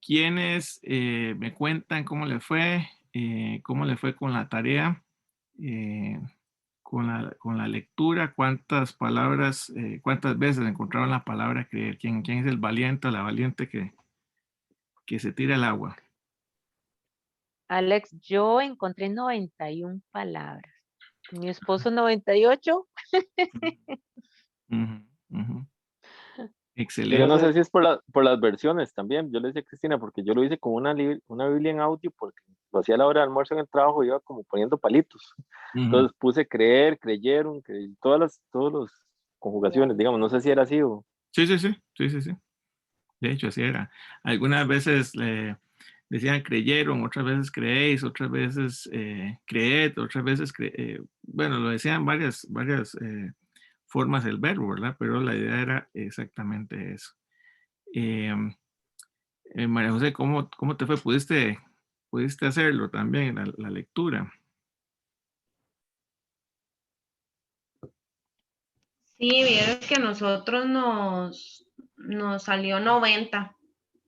¿Quiénes me cuentan cómo le fue con la tarea, eh, con la lectura? ¿Cuántas palabras, cuántas veces encontraron la palabra creer? ¿Quién es el valiente o la valiente que se tira al agua? Alex, yo encontré 91 palabras. Mi esposo 98. Ujú, ujú. Yo no Excelente. sé si es por las versiones también. Yo le decía a Cristina, porque yo lo hice con una Biblia en audio, porque lo hacía a la hora de almuerzo en el trabajo, iba como poniendo palitos. Ujú. Entonces puse creer, creyeron, todas las conjugaciones, digamos, no sé si era así o... Sí, sí, sí, sí, sí, sí. De hecho, así era. Algunas veces decían creyeron, otras veces creéis, otras veces creed, otras veces, bueno, lo decían varias formas del verbo, ¿verdad? Pero la idea era exactamente eso. Eh, María José, ¿cómo te fue? ¿Pudiste hacerlo también, la lectura? Sí, vieron que nosotros nos salió 90,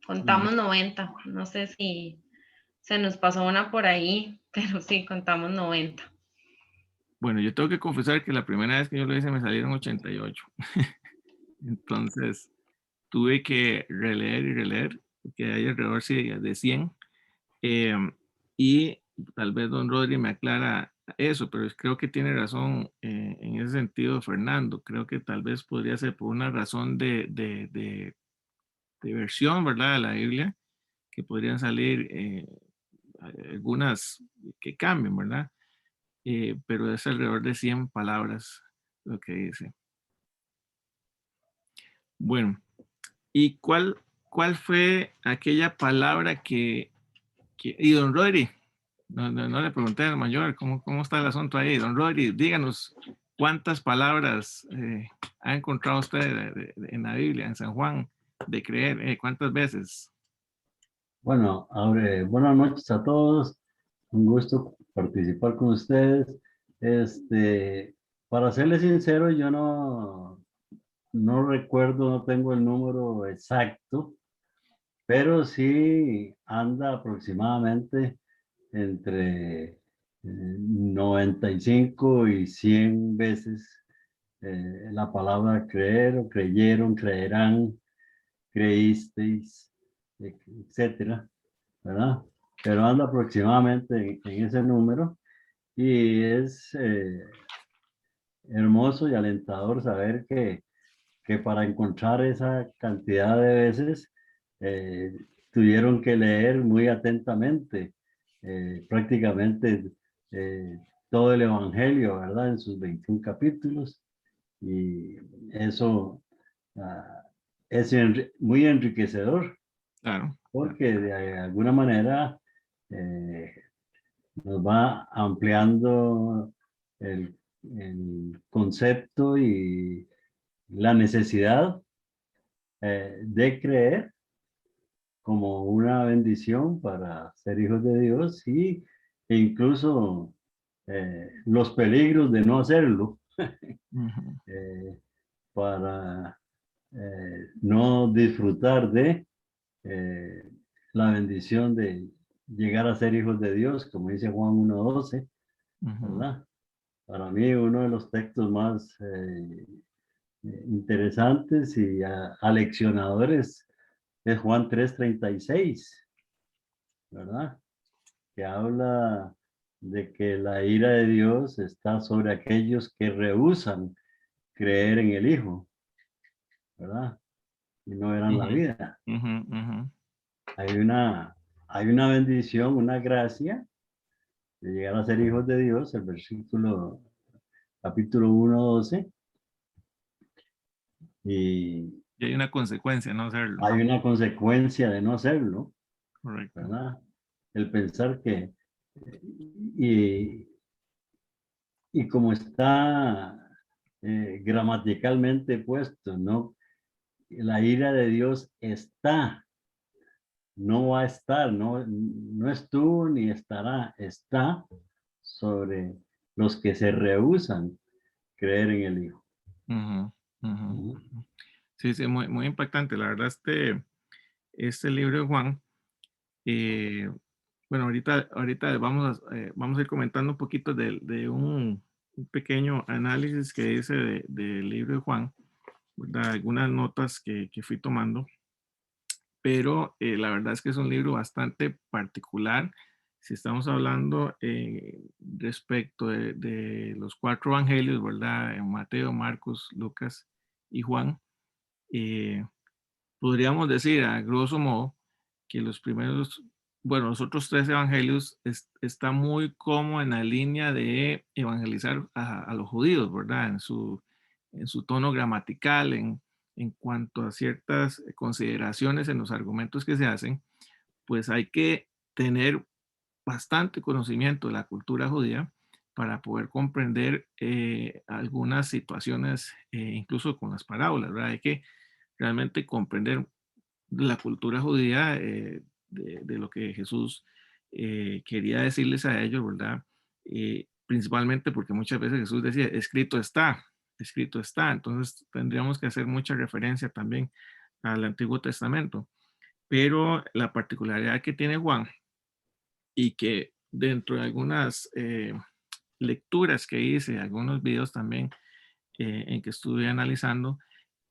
Mm. contamos 90. No sé si se nos pasó una por ahí, pero sí, contamos 90. Bueno, yo tengo que confesar que la primera vez que yo lo hice me salieron 88. Entonces, tuve que releer y releer, porque hay alrededor sí, de 100. eh, y tal vez don Rodri me aclara eso, pero creo que tiene razón en ese sentido, Fernando. Creo que tal vez podría ser por una razón de versión, ¿verdad? De la Biblia, que podrían salir algunas que cambien, ¿verdad? Pero es alrededor de 100 palabras lo que dice. Bueno, ¿y cuál fue aquella palabra y don Rodri? No le pregunté al mayor cómo está el asunto ahí. Don Rodri, díganos cuántas palabras ha encontrado usted en la Biblia, en San Juan, de creer, cuántas veces. Bueno, buenas noches a todos. Un gusto participar con ustedes. Para serles sincero, yo no recuerdo, no tengo el número exacto, pero sí anda aproximadamente entre 95 y 100 veces la palabra creer o creyeron, creerán, creísteis, etcétera, ¿verdad? Pero anda aproximadamente en ese número y es hermoso y alentador saber que para encontrar esa cantidad de veces eh, tuvieron que leer muy atentamente prácticamente eh, todo el Evangelio, ¿verdad? En sus 21 capítulos y eso ah, es muy enriquecedor Claro, porque de alguna manera eh, nos va ampliando el concepto y la necesidad de creer como una bendición para ser hijos de Dios e incluso los peligros de no hacerlo ujú, eh, para no disfrutar de eh, la bendición de llegar a ser hijos de Dios, como dice Juan 1:12, ujú. ¿verdad? Para mí uno de los textos más interesantes y aleccionadores es Juan 3:36, ¿verdad? Que habla de que la ira de Dios está sobre aquellos que rehúsan creer en el Hijo, ¿verdad? Y no verán la Ujú, vida. ujú, ujú. Hay una, hay una bendición, una gracia de llegar a ser hijos de Dios, el capítulo 1:12, y Y hay una consecuencia no hacerlo. hay una consecuencia de no hacerlo, Correcto. ¿verdad? El pensar que, y, y como está gramaticalmente puesto, ¿no? La ira de Dios está, no va a estar, no estuvo ni estará, está sobre los que se rehúsan creer en el Hijo. Ujú, ujú, Ujú. ujú. Sí, sí, muy impactante. La verdad, este libro de Juan. Bueno, ahorita vamos a ir comentando un poquito de un pequeño análisis que hice del libro de Juan, ¿verdad? Algunas notas que fui tomando, pero la verdad es que es un libro bastante particular. Si estamos hablando respecto de los 4 evangelios, ¿verdad? En Mateo, Marcos, Lucas y Juan, eh, podríamos decir a grosso modo que los primeros, bueno, los otros 3 evangelios están muy como en la línea de evangelizar a los judíos, ¿verdad? En su tono gramatical, en cuanto a ciertas consideraciones en los argumentos que se hacen, pues hay que tener bastante conocimiento de la cultura judía para poder comprender algunas situaciones, incluso con las parábolas, ¿verdad? Hay que realmente comprender la cultura judía, de lo que Jesús quería decirles a ellos, ¿verdad? Principalmente porque muchas veces Jesús decía, escrito está, escrito está. Entonces tendríamos que hacer mucha referencia también al Antiguo Testamento. Pero la particularidad que tiene Juan y que dentro de algunas lecturas que hice, algunos videos también en que estuve analizando,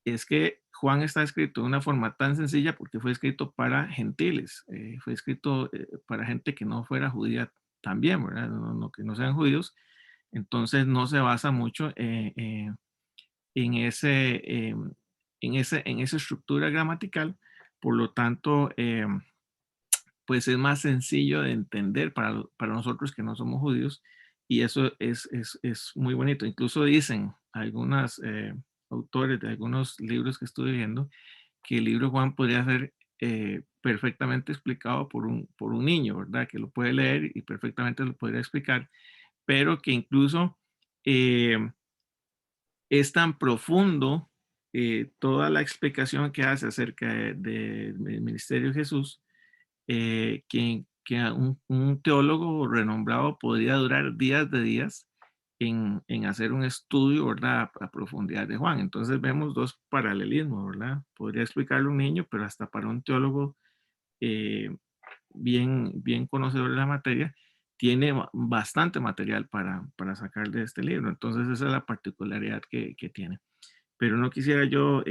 es que Juan está escrito de una forma tan sencilla porque fue escrito para gentiles, fue escrito para gente que no fuera judía también, ¿verdad? Que no sean judíos. Entonces no se basa mucho en, en esa estructura gramatical. Por lo tanto, pues es más sencillo de entender para nosotros que no somos judíos, y eso es muy bonito. Incluso dicen algunos autores de algunos libros que estuve viendo que el libro Juan podría ser perfectamente explicado por un niño, ¿verdad? Que lo puede leer y perfectamente lo podría explicar, pero que incluso eh, es tan profundo toda la explicación que hace acerca del ministerio de Jesús, que un teólogo renombrado podría durar días de días en hacer un estudio, ¿verdad? A profundidad de Juan. Entonces vemos 2 paralelismos, ¿verdad? Podría explicarlo un niño, pero hasta para un teólogo eh, bien conocedor de la materia, tiene bastante material para sacar de este libro. Entonces esa es la particularidad que tiene. Pero no quisiera yo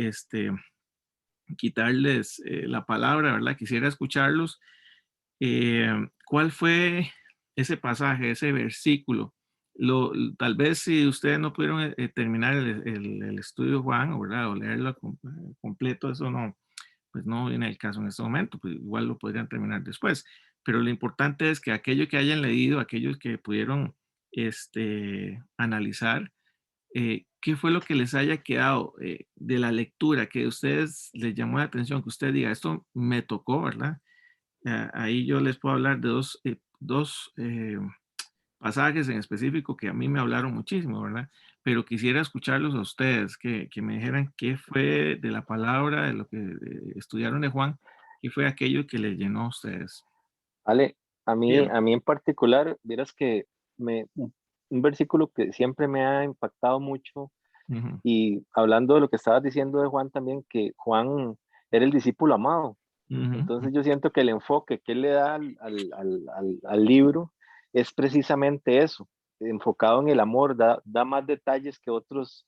quitarles la palabra, ¿verdad? Quisiera escucharlos. ¿Cuál fue ese pasaje, ese versículo? Tal vez si ustedes no pudieron terminar el estudio Juan, ¿verdad? O leerlo completo, eso no, pues no viene el caso en este momento, pues igual lo podrían terminar después. Pero lo importante es que aquellos que hayan leído, aquellos que pudieron analizar, ¿qué fue lo que les haya quedado de la lectura que a ustedes les llamó la atención, que usted diga, esto me tocó, ¿verdad? Ahí yo les puedo hablar de dos pasajes en específico que a mí me hablaron muchísimo, ¿verdad? Pero quisiera escucharlos a ustedes, que me dijeran qué fue de la palabra, de lo que estudiaron de Juan, qué fue aquello que les llenó a ustedes. Ale, Bien. a mí en particular, vieras que un versículo que siempre me ha impactado mucho, Ujú, y hablando de lo que estabas diciendo de Juan también, que Juan era el discípulo amado. ujú, Entonces yo siento que el enfoque que él le da al libro es precisamente eso, enfocado en el amor, da más detalles que otros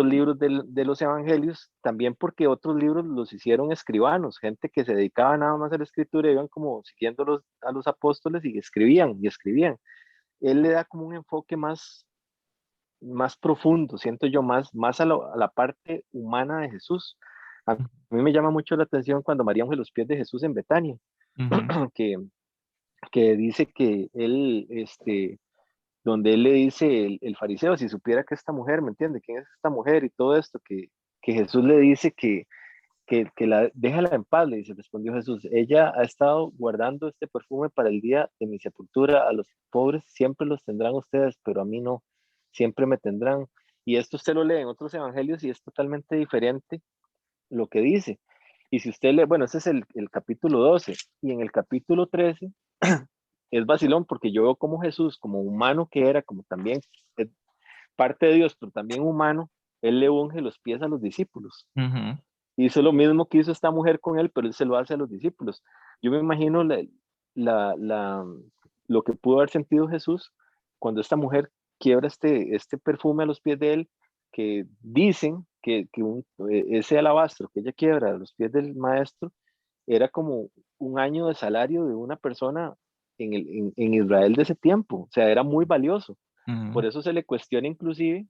libros de los evangelios, también porque otros libros los hicieron escribanos, gente que se dedicaba nada más a la escritura, iban como siguiendo a los apóstoles y escribían y escribían. Él le da como un enfoque más profundo, siento yo, más a la parte humana de Jesús. A mí me llama mucho la atención cuando María unge los pies de Jesús en Betania, ujú, que, que dice que él, donde él le dice el fariseo, si supiera que esta mujer, ¿me entiende? ¿Quién es esta mujer? Y todo esto, que Jesús le dice déjala en paz, le dice, respondió Jesús, ella ha estado guardando este perfume para el día de mi sepultura, a los pobres siempre los tendrán ustedes, pero a mí no, siempre me tendrán. Y esto usted lo lee en otros evangelios y es totalmente diferente lo que dice. Y si usted lee, bueno, ese es el capítulo 12, y en el capítulo 13 es vacilón porque yo veo como Jesús, como humano que era, como también parte de Dios, pero también humano, él le unge los pies a los discípulos. ujú, hizo lo mismo que hizo esta mujer con él, pero él se lo hace a los discípulos. Yo me imagino lo que pudo haber sentido Jesús cuando esta mujer quiebra este perfume a los pies de él, que dicen que ese alabastro que ella quiebra a los pies del maestro era como un año de salario de una persona en Israel de ese tiempo, o sea, era muy valioso. Por eso se le cuestiona inclusive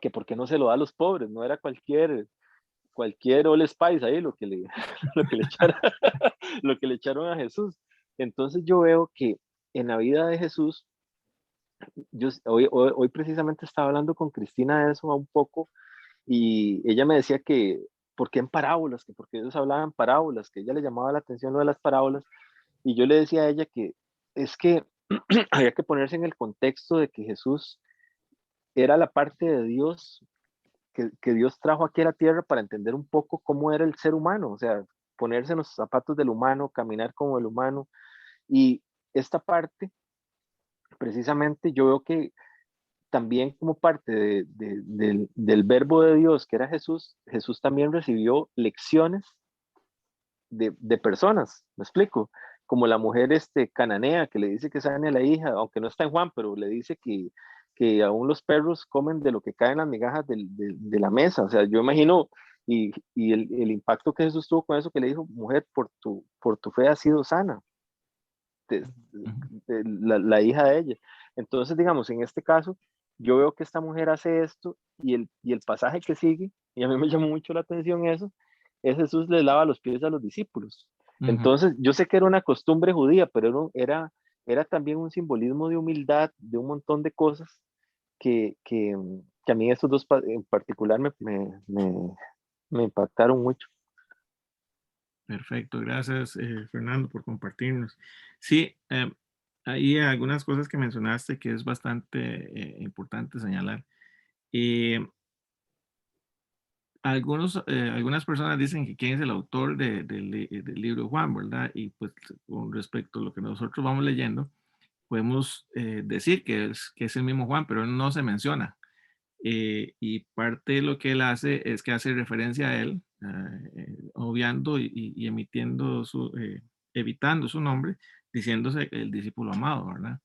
que por qué no se lo da a los pobres, no era cualquier Old Spice ahí lo que le, lo que le echaron a Jesús. Entonces yo veo que en la vida de Jesús, hoy precisamente estaba hablando con Cristina de eso un poco, y ella me decía que, ¿por qué en parábolas? Que porque ellos hablaban parábolas, que a ella le llamaba la atención lo de las parábolas, y yo le decía a ella que es que había que ponerse en el contexto de que Jesús era la parte de Dios que Dios trajo aquí a la tierra para entender un poco cómo era el ser humano, o sea, ponerse en los zapatos del humano, caminar como el humano, y esta parte, precisamente, yo veo que también como parte del verbo de Dios, que era Jesús, Jesús también recibió lecciones de personas, ¿me explico? Como la mujer cananea que le dice que sane a la hija, aunque no está en Juan, pero le dice que aún los perros comen de lo que caen las migajas de la mesa. O sea, yo imagino, y el impacto que Jesús tuvo con eso, que le dijo, mujer, por tu fe has sido sana, la hija de ella. Entonces, digamos, en este caso, yo veo que esta mujer hace esto y el pasaje que sigue, y a mí me llamó mucho la atención eso, es Jesús le lava los pies a los discípulos. Entonces, yo sé que era una costumbre judía, pero era también un simbolismo de humildad, de un montón de cosas que a mí estos dos en particular me impactaron mucho. Perfecto, gracias Fernando por compartirnos. Sí, hay algunas cosas que mencionaste que es bastante importante señalar. Algunas personas dicen que quién es el autor del libro de Juan, ¿verdad? Y pues con respecto a lo que nosotros vamos leyendo, podemos decir que es el mismo Juan, pero él no se menciona. Y parte de lo que él hace es que hace referencia a él, obviando y evitando su nombre, diciéndose el discípulo amado, ¿verdad?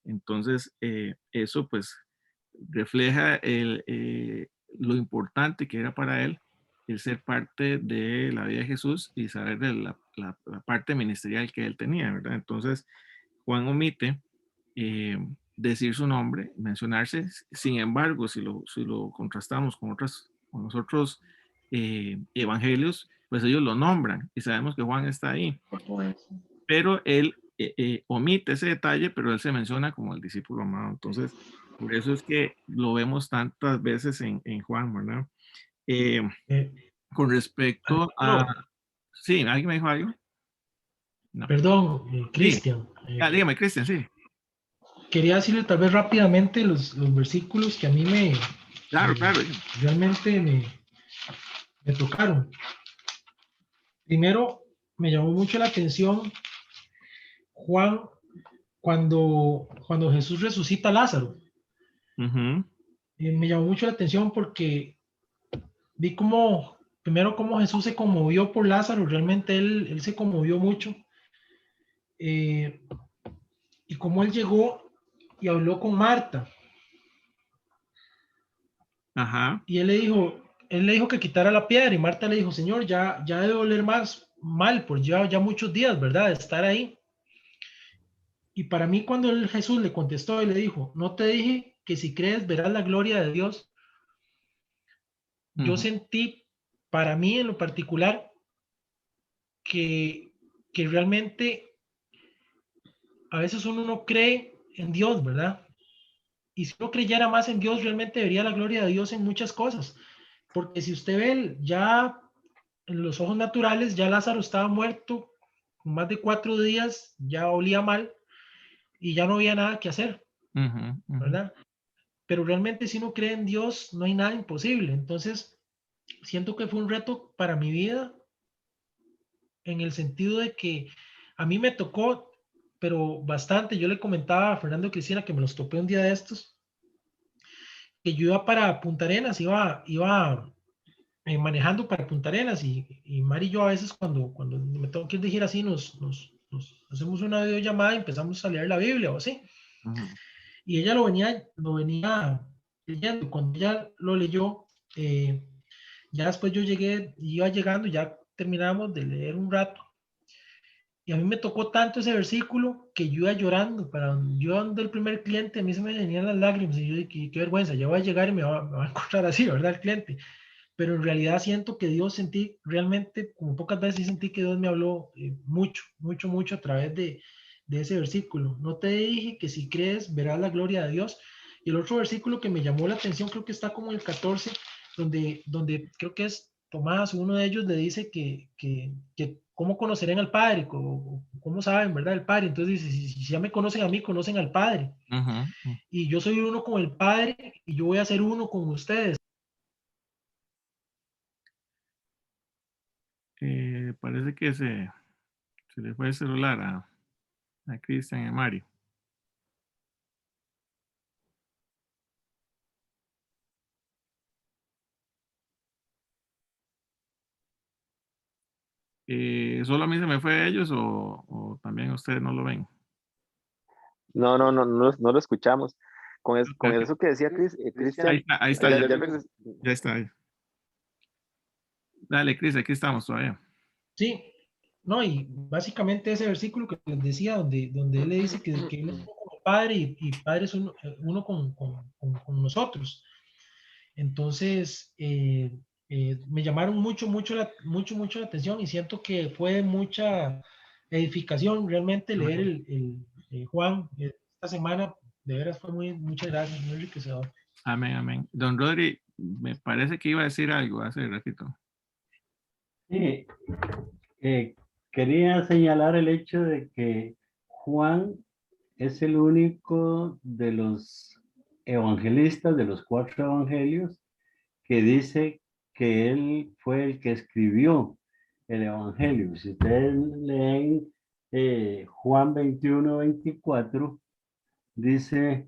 Entonces, eso pues refleja lo importante que era para él el ser parte de la vida de Jesús y saber de la parte ministerial que él tenía, ¿verdad? Entonces, Juan omite decir su nombre, mencionarse. Sin embargo, si lo contrastamos con los otros evangelios, pues ellos lo nombran y sabemos que Juan está ahí. Pero él omite ese detalle, pero él se menciona como el discípulo amado. Entonces, por eso es que lo vemos tantas veces en Juan, ¿verdad? Con respecto a... Sí, ¿alguien me dijo algo? No. Perdón, Cristian. Dígame, Cristian, sí. Quería decirle tal vez rápidamente los versículos que a mí Claro. realmente me tocaron. Primero, me llamó mucho la atención Juan cuando Jesús resucita a Lázaro. Me llamó mucho la atención porque vi primero cómo Jesús se conmovió por Lázaro, realmente él se conmovió mucho. Y cómo él llegó y habló con Marta. Ajá. Y él le dijo que quitara la piedra y Marta le dijo, Señor, ya debe oler más mal por ya muchos días, ¿verdad? De estar ahí. Y para mí cuando Jesús le contestó y le dijo, no te dije que si crees verás la gloria de Dios. Yo sentí, para mí en lo particular, que realmente a veces uno no cree en Dios, ¿verdad? Y si uno creyera más en Dios, realmente vería la gloria de Dios en muchas cosas. Porque si usted ve ya en los ojos naturales, ya Lázaro estaba muerto, con más de 4 días, ya olía mal y ya no había nada que hacer, ¿verdad? Pero realmente si uno cree en Dios, no hay nada imposible. Entonces, siento que fue un reto para mi vida en el sentido de que a mí me tocó, pero bastante. Yo le comentaba a Fernando y Cristina que me los topé un día de estos, que yo iba para Punta Arenas, iba manejando para Punta Arenas y Mari y yo a veces cuando me tengo que ir de gira así nos hacemos una videollamada y empezamos a leer la Biblia o así. Ujú. Y ella lo venía leyendo. Cuando ella lo leyó, ya después yo iba llegando, ya terminamos de leer un rato. Y a mí me tocó tanto ese versículo que yo iba llorando. Yo ando el primer cliente, a mí se me venían las lágrimas y yo dije, qué vergüenza, ya voy a llegar y me va a encontrar así, ¿verdad? El cliente. Pero en realidad siento que Dios sentí, realmente, como pocas veces sí sentí que Dios me habló mucho, mucho, mucho a través de ese versículo. No te dije que si crees verás la gloria de Dios. Y el otro versículo que me llamó la atención, creo que está como en el 14, donde creo que es Tomás, uno de ellos le dice que cómo conocerán al Padre, cómo saben, ¿verdad? El Padre. Entonces dice, si ya me conocen a mí, conocen al Padre. Ujú. Y yo soy uno con el Padre y yo voy a ser uno con ustedes. Parece que se le fue el celular a Cristian y a Mario. ¿Solo a mí se me fue a ellos o también ustedes no lo ven? No lo escuchamos. Con Ok. eso que decía Cristian, Ahí está, ya ya, regresó. ya está ahí. Dale, Cris, aquí estamos todavía. Sí, no, y básicamente ese versículo que les decía, donde él le dice que él es uno con el Padre y Padre es uno con nosotros. Entonces, me llamaron mucho la atención y siento que fue mucha edificación realmente leer Juan esta semana. De veras fue muchas gracias, muy enriquecedor. Amén, amén. Don Rodri, me parece que iba a decir algo hace ratito. Sí, quería señalar el hecho de que Juan es el único de los evangelistas, de los 4 evangelios, que dice que él fue el que escribió el evangelio. Si ustedes leen Juan 21-24, dice,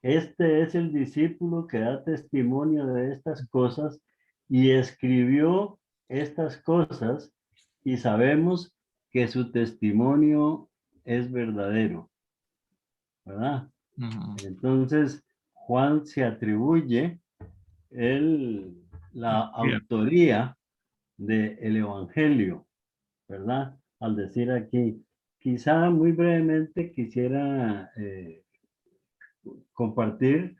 este es el discípulo que da testimonio de estas cosas y escribió estas cosas y sabemos que su testimonio es verdadero, ¿verdad? Ujú. Entonces, Juan se atribuye la Bien. autoría del Evangelio, ¿verdad? Al decir aquí, quizá muy brevemente quisiera compartir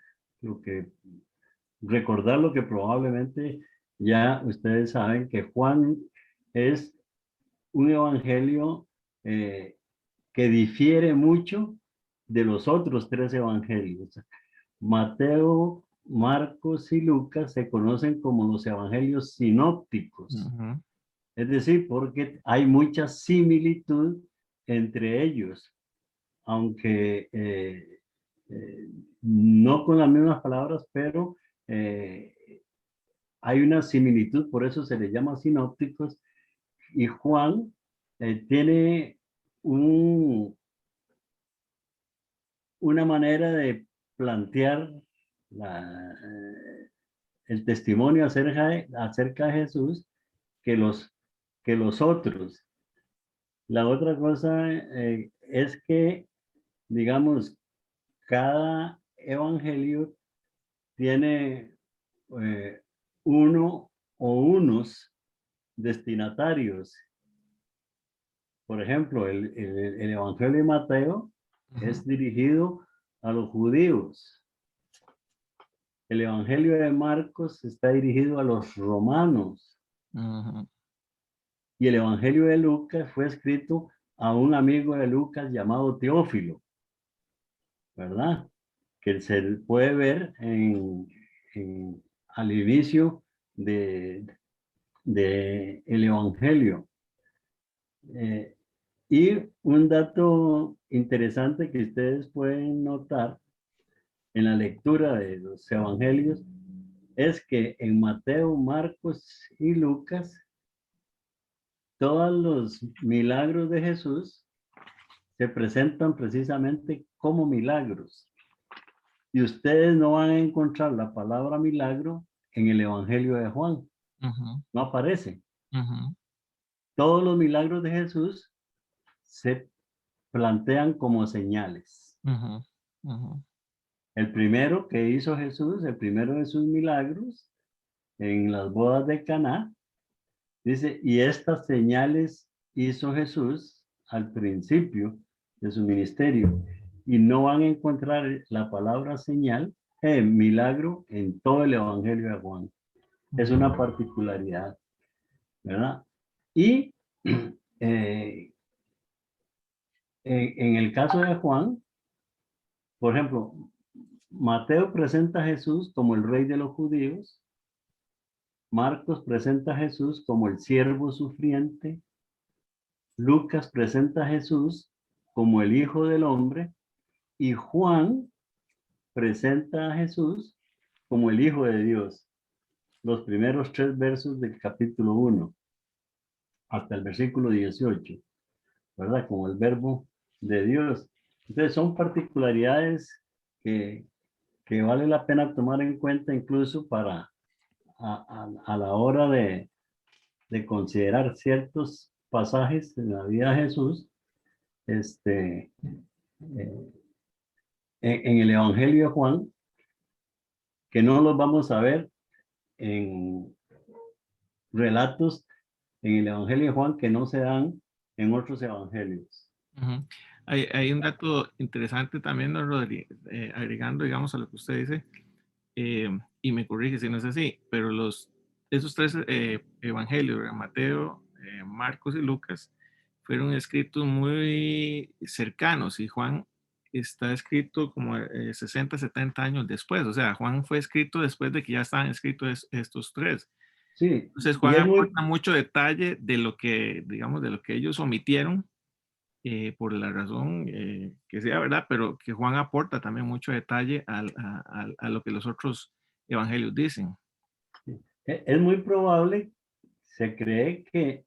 recordar lo que probablemente ya ustedes saben, que Juan es un evangelio que difiere mucho de los otros 3 evangelios. Mateo, Marcos y Lucas se conocen como los evangelios sinópticos. Ujú. Es decir, porque hay mucha similitud entre ellos, aunque no con las mismas palabras, pero hay una similitud, por eso se les llama sinópticos. Y Juan tiene una manera de plantear el testimonio acerca de Jesús que los otros. La otra cosa es que, digamos, cada evangelio tiene uno o unos destinatarios. Por ejemplo, el Evangelio de Mateo es dirigido a los judíos. El Evangelio de Marcos está dirigido a los romanos. Ujú. Y el Evangelio de Lucas fue escrito a un amigo de Lucas llamado Teófilo, ¿verdad? Que se puede ver al inicio de el Evangelio. Y un dato interesante que ustedes pueden notar en la lectura de los evangelios es que en Mateo, Marcos y Lucas, todos los milagros de Jesús se presentan precisamente como milagros. Y ustedes no van a encontrar la palabra milagro en el Evangelio de Juan. Ujú, no aparece. ujú, Todos los milagros de Jesús se plantean como señales. ujú, ujú, El primero que hizo Jesús, el primero de sus milagros, en las bodas de Caná, dice, y estas señales hizo Jesús al principio de su ministerio. Y no van a encontrar la palabra señal, milagro, en todo el Evangelio de Juan. Es una particularidad, ¿verdad? Y en el caso de Juan, por ejemplo, Mateo presenta a Jesús como el rey de los judíos, Marcos presenta a Jesús como el siervo sufriente, Lucas presenta a Jesús como el Hijo del Hombre y Juan presenta a Jesús como el Hijo de Dios. Los primeros 3 versos del capítulo 1 hasta el versículo 18, ¿verdad? Como el verbo de Dios. Entonces son particularidades que, que vale la pena tomar en cuenta incluso para a la hora de considerar ciertos pasajes en la vida de Jesús, este, en el Evangelio de Juan, que no los vamos a ver en relatos en el Evangelio de Juan que no se dan en otros evangelios. ujú. Hay un dato interesante también, don Rodri, agregando, digamos, a lo que usted dice, y me corrige si no es así, pero esos tres evangelios, ¿verdad? Mateo, Marcos y Lucas, fueron escritos muy cercanos y Juan está escrito como 60, 70 años después. O sea, Juan fue escrito después de que ya estaban escritos estos tres. Sí, Entonces, y Juan es muy, aporta mucho detalle de lo que, digamos, de lo que ellos omitieron por la razón que sea, ¿verdad? Pero que Juan aporta también mucho detalle a lo que los otros evangelios dicen. es muy probable, se cree que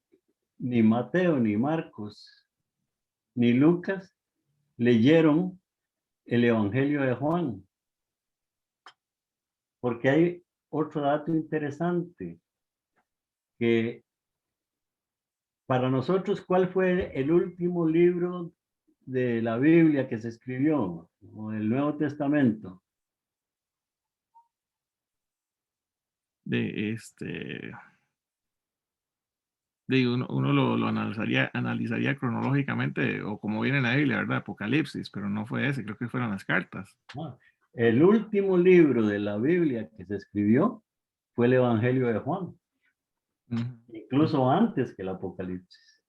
ni Mateo, ni Marcos, ni Lucas leyeron el Evangelio de Juan, porque hay otro dato interesante, que para nosotros, ¿cuál fue el último libro de la Biblia que se escribió, o del Nuevo Testamento? De uno lo analizaría cronológicamente o como viene en la Biblia, ¿verdad? Apocalipsis, pero no fue ese, creo que fueron las cartas. Ah, el último libro de la Biblia que se escribió fue el Evangelio de Juan, Ujú, incluso antes que el Apocalipsis,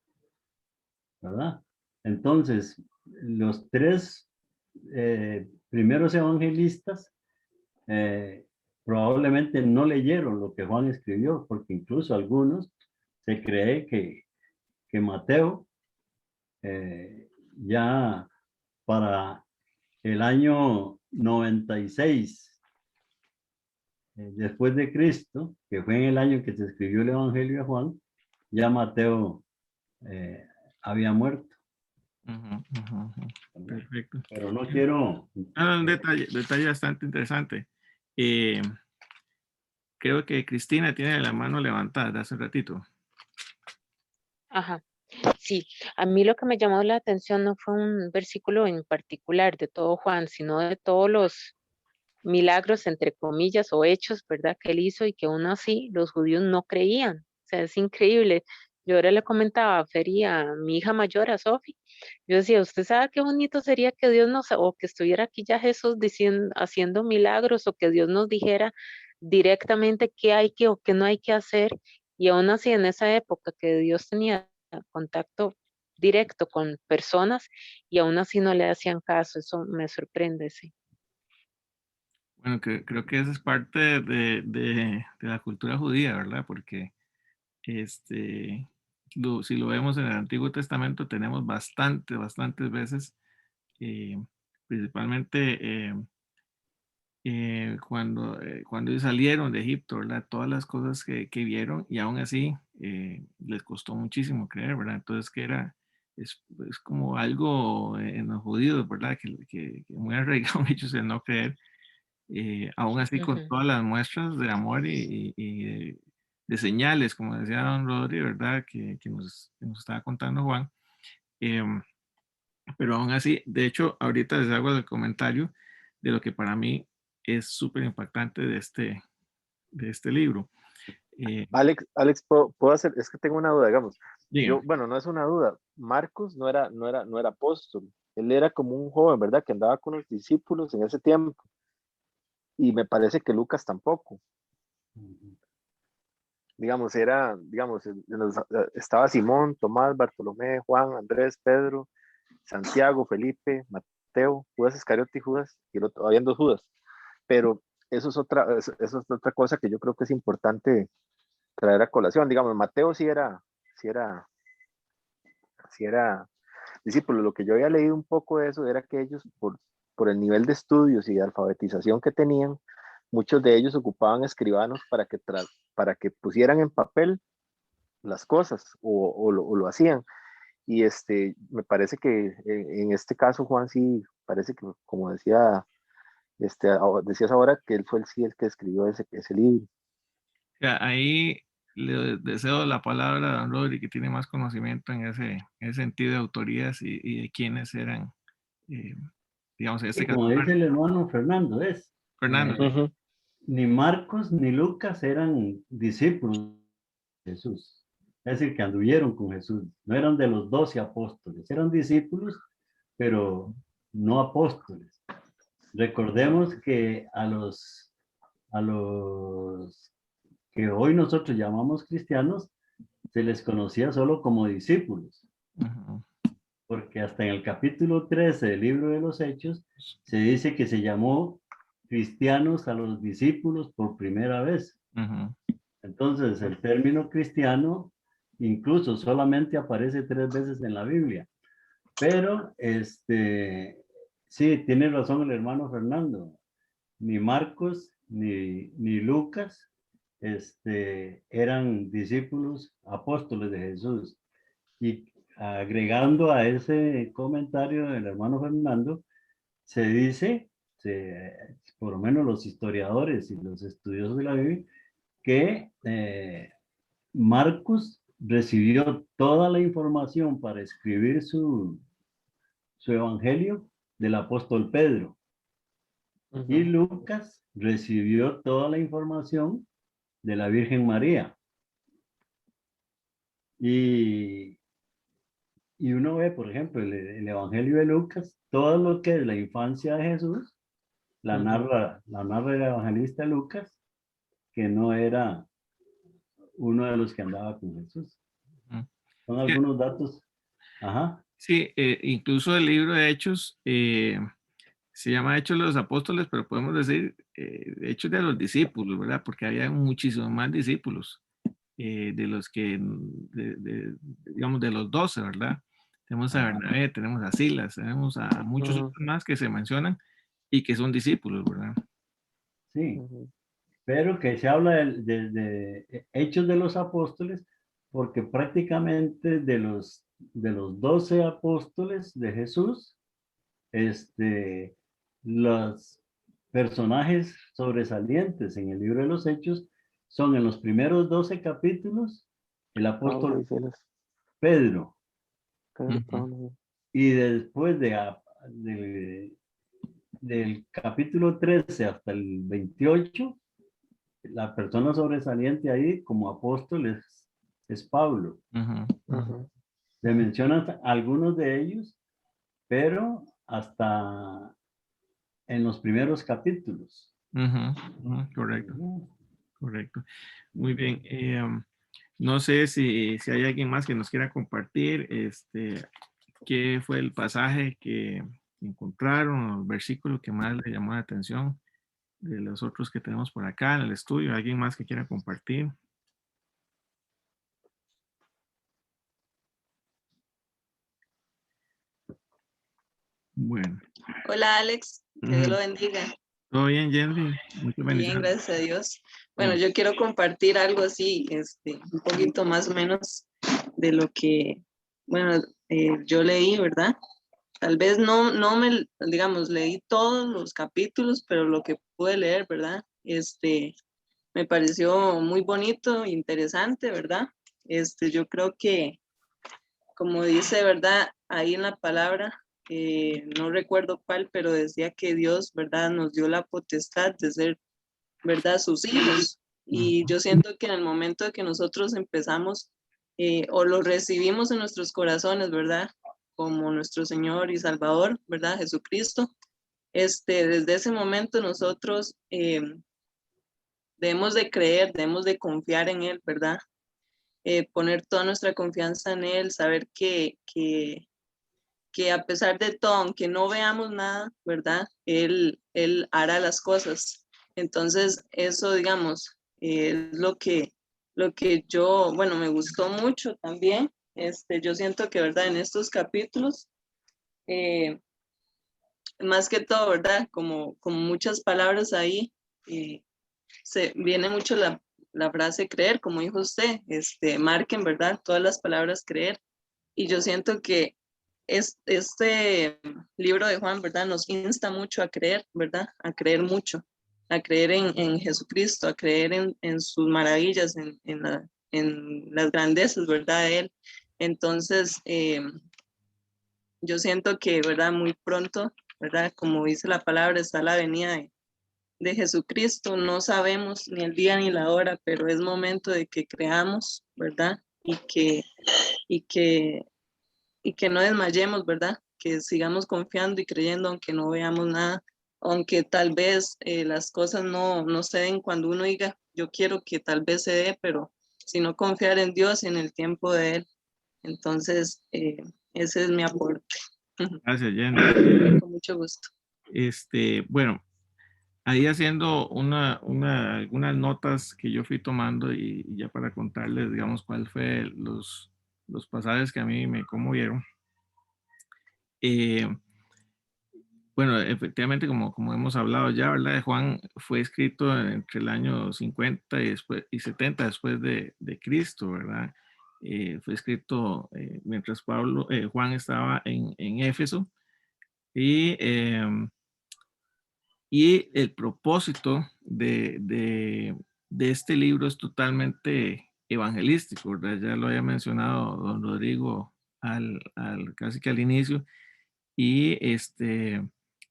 ¿verdad? Entonces, los 3 primeros evangelistas probablemente no leyeron lo que Juan escribió, porque incluso algunos se cree que Mateo ya para el año 96 después de Cristo, que fue en el año que se escribió el Evangelio de Juan, ya Mateo había muerto. ujú, ujú, ujú. Perfecto. Pero no quiero... Un detalle bastante interesante. Eh, Creo que Cristina tiene la mano levantada de hace un ratito. Ajá. Sí, a mí lo que me llamó la atención no fue un versículo en particular de todo Juan, sino de todos los milagros, entre comillas, o hechos, ¿verdad? Que él hizo y que aún así los judíos no creían. O sea, es increíble. Yo ahora le comentaba a Fer y a mi hija mayor, a Sofi. Yo decía, ¿usted sabe qué bonito sería que Dios nos, o que estuviera aquí ya Jesús diciendo, haciendo milagros, o que Dios nos dijera directamente qué hay que o qué no hay que hacer? Y aún así, en esa época que Dios tenía contacto directo con personas y aún así no le hacían caso, eso me sorprende, sí. Bueno, creo que eso es parte de la cultura judía, ¿verdad? Porque si lo vemos en el Antiguo Testamento, tenemos bastantes veces, eh, principalmente cuando ellos salieron de Egipto, ¿verdad? Todas las cosas que vieron y aún así les costó muchísimo creer, ¿verdad? Entonces es como algo en los judíos, ¿verdad? Que muy arraigado en ellos el no creer, aún así con Ujú. todas las muestras de amor y señales, como decía don Rodri, ¿verdad? Que nos estaba contando Juan. Pero aún así, de hecho, ahorita les hago el comentario de lo que para mí es súper impactante de este libro. Alex, ¿puedo hacer? Es que tengo una duda, digamos. Dígame. Bueno, no es una duda. Marcos no era apóstol. Él era como un joven, ¿verdad? Que andaba con los discípulos en ese tiempo. Y me parece que Lucas tampoco. Digamos, estaba Simón, Tomás, Bartolomé, Juan, Andrés, Pedro, Santiago, Felipe, Mateo, Judas Iscariote y Judas, y habían 2 Judas. Pero eso es otra cosa que yo creo que es importante traer a colación. Digamos, Mateo sí era discípulo. Lo que yo había leído un poco de eso era que ellos, por el nivel de estudios y de alfabetización que tenían, muchos de ellos ocupaban escribanos para que pusieran en papel las cosas o lo hacían. Y me parece que en este caso, Juan, sí, parece que, como decías ahora, que él fue el que escribió ese libro. Ahí le deseo la palabra a don Rodri, que tiene más conocimiento en ese sentido de autorías y de quiénes eran, digamos, en este caso. Como dice el hermano Fernando, Fernando. Ni Marcos ni Lucas eran discípulos de Jesús. Es decir, que anduvieron con Jesús. No eran de los 12 apóstoles. Eran discípulos, pero no apóstoles. Recordemos que a los que hoy nosotros llamamos cristianos, se les conocía solo como discípulos. Porque hasta en el capítulo 13 del libro de los Hechos, se dice que se llamó cristianos a los discípulos por primera vez. Entonces, el término cristiano incluso solamente aparece 3 veces en la Biblia. Pero, sí, tiene razón el hermano Fernando. Ni Marcos ni Lucas eran discípulos apóstoles de Jesús. Y agregando a ese comentario del hermano Fernando, se dice, por lo menos los historiadores y los estudiosos de la Biblia, que Marcos recibió toda la información para escribir su evangelio del apóstol Pedro. Y Lucas recibió toda la información de la Virgen María. Y uno ve, por ejemplo, el Evangelio de Lucas, todo lo que es la infancia de Jesús, la narra el evangelista Lucas, que no era uno de los que andaba con Jesús. Son algunos datos. Ajá. Sí, incluso el libro de Hechos se llama Hechos de los Apóstoles, pero podemos decir Hechos de los discípulos, ¿verdad? Porque había muchísimos más discípulos de los que, digamos, de los 12, ¿verdad? Tenemos a Bernabé, tenemos a Silas, tenemos a muchos otros más que se mencionan y que son discípulos, ¿verdad? Sí, pero que se habla de Hechos de los Apóstoles, porque prácticamente de los 12 apóstoles de Jesús, los personajes sobresalientes en el libro de los Hechos son en los primeros 12 capítulos el apóstol Pedro. Y después del capítulo 13 hasta el 28, la persona sobresaliente ahí como apóstol es Pablo. Se mencionan algunos de ellos, pero hasta en los primeros capítulos. Correcto. Correcto. Muy bien. No sé si hay alguien más que nos quiera compartir qué fue el pasaje que encontraron, el versículo que más le llamó la atención de los otros que tenemos por acá en el estudio. ¿Alguien más que quiera compartir? Bueno. Hola Alex, que Dios lo bendiga. ¿Todo bien, Jenny? Muchas bendiciones. Bien, gracias a Dios. Bueno, yo quiero compartir algo así, un poquito más o menos de lo que, bueno, yo leí, ¿verdad? Tal vez no digamos, leí todos los capítulos, pero lo que pude leer, ¿verdad? me pareció muy bonito, interesante, ¿verdad? Yo creo que, como dice, ¿verdad? Ahí en la palabra, no recuerdo cuál, pero decía que Dios, ¿verdad? Nos dio la potestad de ser, ¿verdad? Sus hijos. Y yo siento que en el momento de que nosotros empezamos o lo recibimos en nuestros corazones, ¿verdad? Como nuestro Señor y Salvador, ¿verdad? Jesucristo. Desde ese momento nosotros debemos de creer, debemos de confiar en Él, ¿verdad? Poner toda nuestra confianza en Él, saber que a pesar de todo, aunque no veamos nada, ¿verdad? Él hará las cosas. Entonces, eso, digamos, es lo que yo, bueno, me gustó mucho también. Yo siento que, ¿verdad? En estos capítulos, más que todo, ¿verdad? Como muchas palabras ahí, se viene mucho la frase creer, como dijo usted, marquen, ¿verdad? Todas las palabras creer. Y yo siento que este libro de Juan, ¿verdad? Nos insta mucho a creer, ¿verdad? A creer mucho, a creer en Jesucristo, a creer en sus maravillas, en las grandezas, ¿verdad? De Él. Entonces, yo siento que, ¿verdad? Muy pronto, ¿verdad? Como dice la palabra, está la venida de Jesucristo. No sabemos ni el día ni la hora, pero es momento de que creamos, ¿verdad? Y que no desmayemos, ¿verdad? Que sigamos confiando y creyendo aunque no veamos nada, aunque tal vez las cosas no se den cuando uno diga, yo quiero que tal vez se dé, pero sino confiar en Dios y en el tiempo de Él. Entonces, ese es mi aporte. Gracias, Jenny. Con mucho gusto. Bueno, ahí haciendo algunas notas que yo fui tomando y ya para contarles, digamos, cuál fue los pasajes que a mí me conmovieron. Bueno, efectivamente, como hemos hablado ya, ¿verdad? Juan fue escrito entre el año 50 y 70 después de Cristo, ¿verdad? Fue escrito mientras Juan estaba en Éfeso y el propósito de este libro es totalmente evangelístico, ¿verdad? Ya lo había mencionado don Rodrigo casi que al inicio y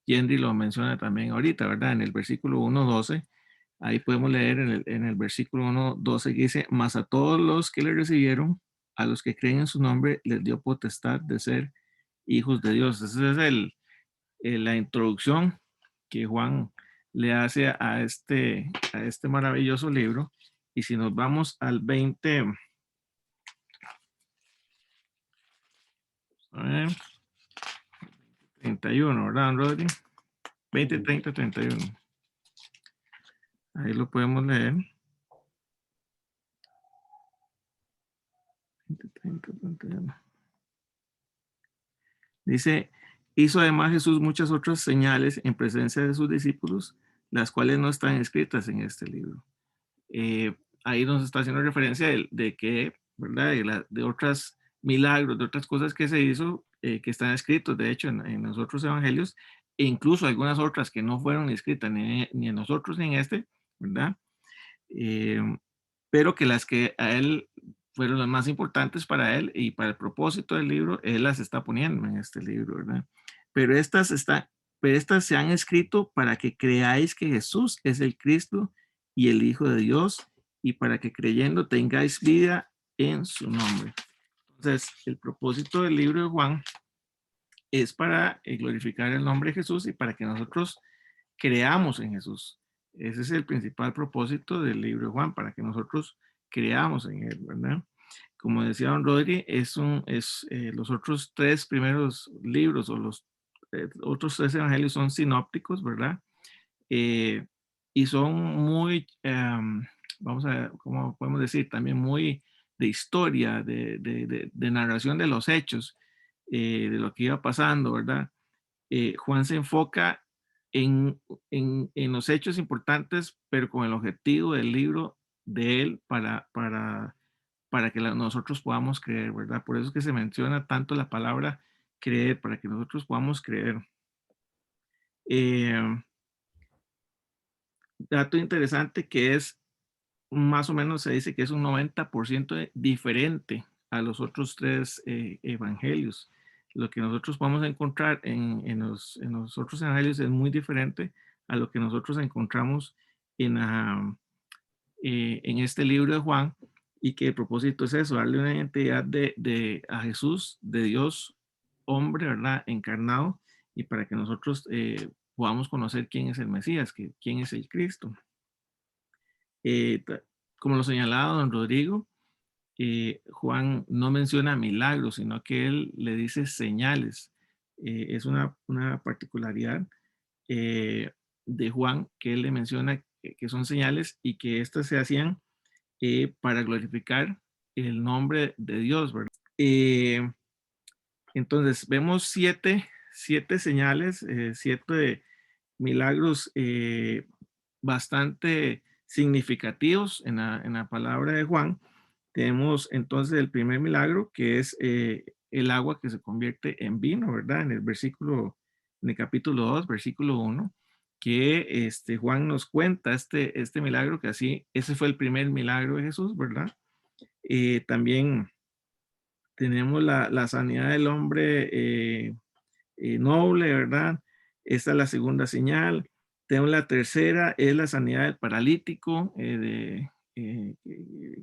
Henry lo menciona también ahorita, ¿verdad? En el versículo 1:12, ahí podemos leer en el versículo 1:12 que dice, mas a todos los que le recibieron, a los que creen en su nombre, les dio potestad de ser hijos de Dios. Esa es la introducción que Juan le hace a este maravilloso libro. Y si nos vamos al 31, ¿verdad, Rodri? 20, 30, 31. Ahí lo podemos leer. 20, 30, 31. Dice, hizo además Jesús muchas otras señales en presencia de sus discípulos, las cuales no están escritas en este libro. Ahí nos está haciendo referencia de que, ¿verdad? De otros milagros, de otras cosas que se hizo, que están escritos, de hecho, en los otros evangelios, e incluso algunas otras que no fueron escritas ni en nosotros ni en este, ¿verdad? Pero que las que a él fueron las más importantes para él y para el propósito del libro, él las está poniendo en este libro, ¿verdad? Pero estas se han escrito para que creáis que Jesús es el Cristo y el Hijo de Dios y para que creyendo tengáis vida en su nombre. Entonces, el propósito del libro de Juan es para glorificar el nombre de Jesús y para que nosotros creamos en Jesús. Ese es el principal propósito del libro de Juan, para que nosotros creamos en él, ¿verdad? Como decía don Rodri, los otros tres primeros libros o los otros tres evangelios son sinópticos, ¿verdad? Y son muy, vamos a ver, ¿cómo podemos decir? También muy de historia, de narración de los hechos, de lo que iba pasando, ¿verdad? Juan se enfoca en los hechos importantes, pero con el objetivo del libro de él para que nosotros podamos creer, ¿verdad? Por eso es que se menciona tanto la palabra creer, para que nosotros podamos creer. Dato interesante que es más o menos se dice que es un 90% diferente a los otros 3 evangelios. Lo que nosotros podemos encontrar en los otros evangelios es muy diferente a lo que nosotros encontramos en este libro de Juan, y que el propósito es eso, darle una identidad a Jesús, de Dios, hombre, ¿verdad? Encarnado, y para que nosotros podamos conocer quién es el Mesías, quién es el Cristo. Como lo señalaba don Rodrigo, Juan no menciona milagros, sino que él le dice señales. Es una particularidad de Juan, que él le menciona que son señales y que estas se hacían para glorificar el nombre de Dios, ¿verdad? Entonces, vemos siete señales, 7 milagros bastante significativos en la palabra de Juan. Tenemos entonces el primer milagro, que es el agua que se convierte en vino, ¿verdad? En el capítulo 2, versículo 1, que Juan nos cuenta este milagro, que así, ese fue el primer milagro de Jesús, ¿verdad? También tenemos la sanidad del hombre noble, ¿verdad? Esta es la segunda señal. Tenemos la tercera, es la sanidad del paralítico, que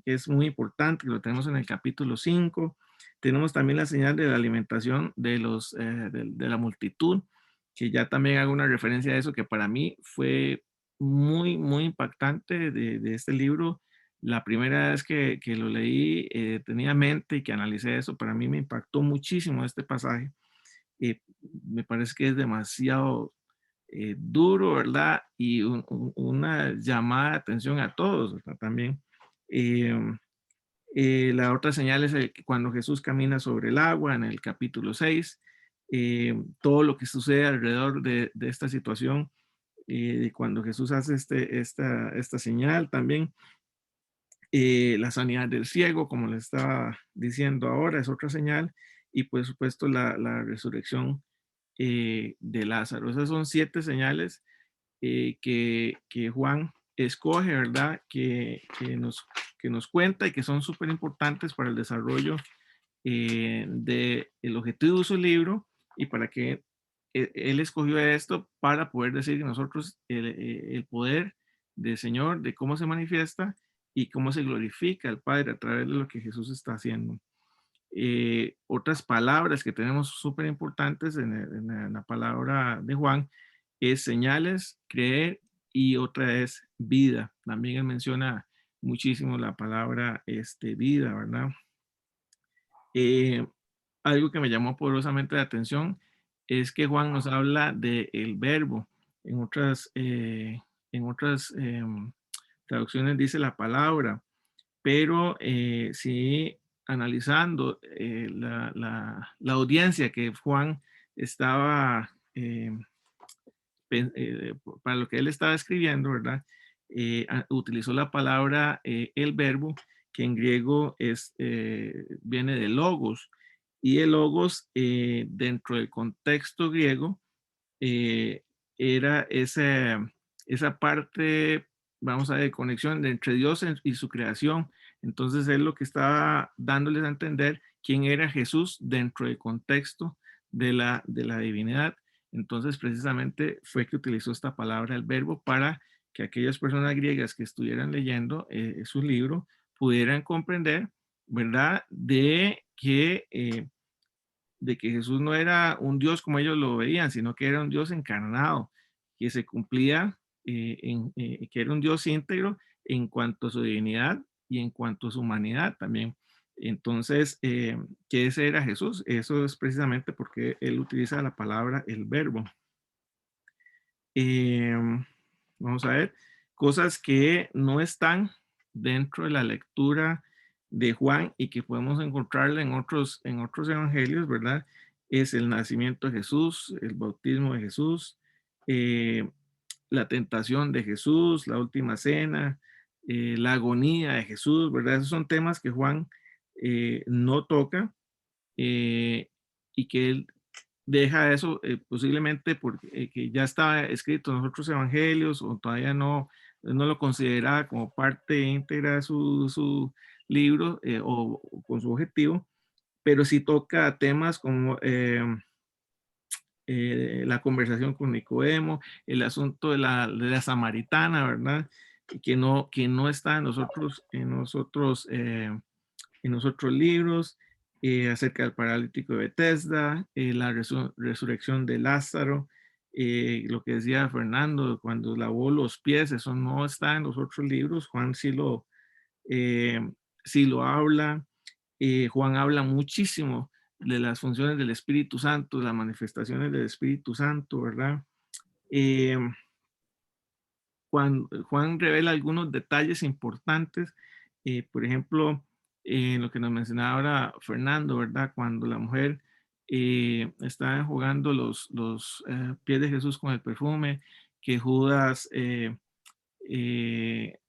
es muy importante, que lo tenemos en el capítulo 5. Tenemos también la señal de la alimentación de la multitud, que ya también hago una referencia a eso, que para mí fue muy, muy impactante de este libro. La primera vez que lo leí, tenía mente y que analicé eso, para mí me impactó muchísimo este pasaje. Me parece que es demasiado duro, ¿verdad? Y una llamada de atención a todos, ¿verdad? También. La otra señal es que cuando Jesús camina sobre el agua en el capítulo 6, todo lo que sucede alrededor de esta situación, cuando Jesús hace esta señal también. La sanidad del ciego, como le estaba diciendo ahora, es otra señal, y por supuesto la resurrección de Lázaro. Esas son 7 señales que Juan escoge, ¿verdad? Que nos cuenta y que son súper importantes para el desarrollo del objetivo de su libro, y para que él escogió esto para poder decir que nosotros el poder del Señor, de cómo se manifiesta y cómo se glorifica al Padre a través de lo que Jesús está haciendo. Otras palabras que tenemos súper importantes en la palabra de Juan es señales, creer, y otra es vida. También él menciona muchísimo la palabra vida, ¿verdad? Algo que me llamó poderosamente la atención es que Juan nos habla del verbo. En otras traducciones dice la palabra, pero sí, analizando la audiencia que Juan estaba, para lo que él estaba escribiendo, ¿verdad? Utilizó la palabra el verbo, que en griego viene de logos, y el logos dentro del contexto griego era esa parte, vamos a ver, conexión entre Dios y su creación. Entonces es lo que estaba dándoles a entender quién era Jesús dentro del contexto de la divinidad. Entonces precisamente fue que utilizó esta palabra, el verbo, para que aquellas personas griegas que estuvieran leyendo su libro pudieran comprender, ¿verdad?, de que Jesús no era un Dios como ellos lo veían, sino que era un Dios encarnado, que se cumplía, que era un Dios íntegro en cuanto a su divinidad y en cuanto a su humanidad también. Entonces, que ese era Jesús. Eso es precisamente porque él utiliza la palabra, el verbo. Vamos a ver, cosas que no están dentro de la lectura de Juan y que podemos encontrarla en otros evangelios, ¿verdad? Es el nacimiento de Jesús, el bautismo de Jesús, la tentación de Jesús, la última cena, la agonía de Jesús, ¿verdad? Esos son temas que Juan no toca, y que él deja eso posiblemente porque que ya estaba escrito en los otros evangelios, o todavía no no lo consideraba como parte íntegra de su libro o con su objetivo, pero sí toca temas como la conversación con Nicodemo, el asunto de la samaritana, ¿verdad? Que no está en nosotros libros, acerca del paralítico de Bethesda, la resurrección de Lázaro, lo que decía Fernando, cuando lavó los pies, eso no está en los otros libros. Juan eh, sí lo habla. Juan habla muchísimo de las funciones del Espíritu Santo, las manifestaciones del Espíritu Santo, ¿verdad? Eh, Juan revela algunos detalles importantes, por ejemplo, lo que nos mencionaba ahora Fernando, ¿verdad? Cuando la mujer está jugando los pies de Jesús con el perfume, que Judas,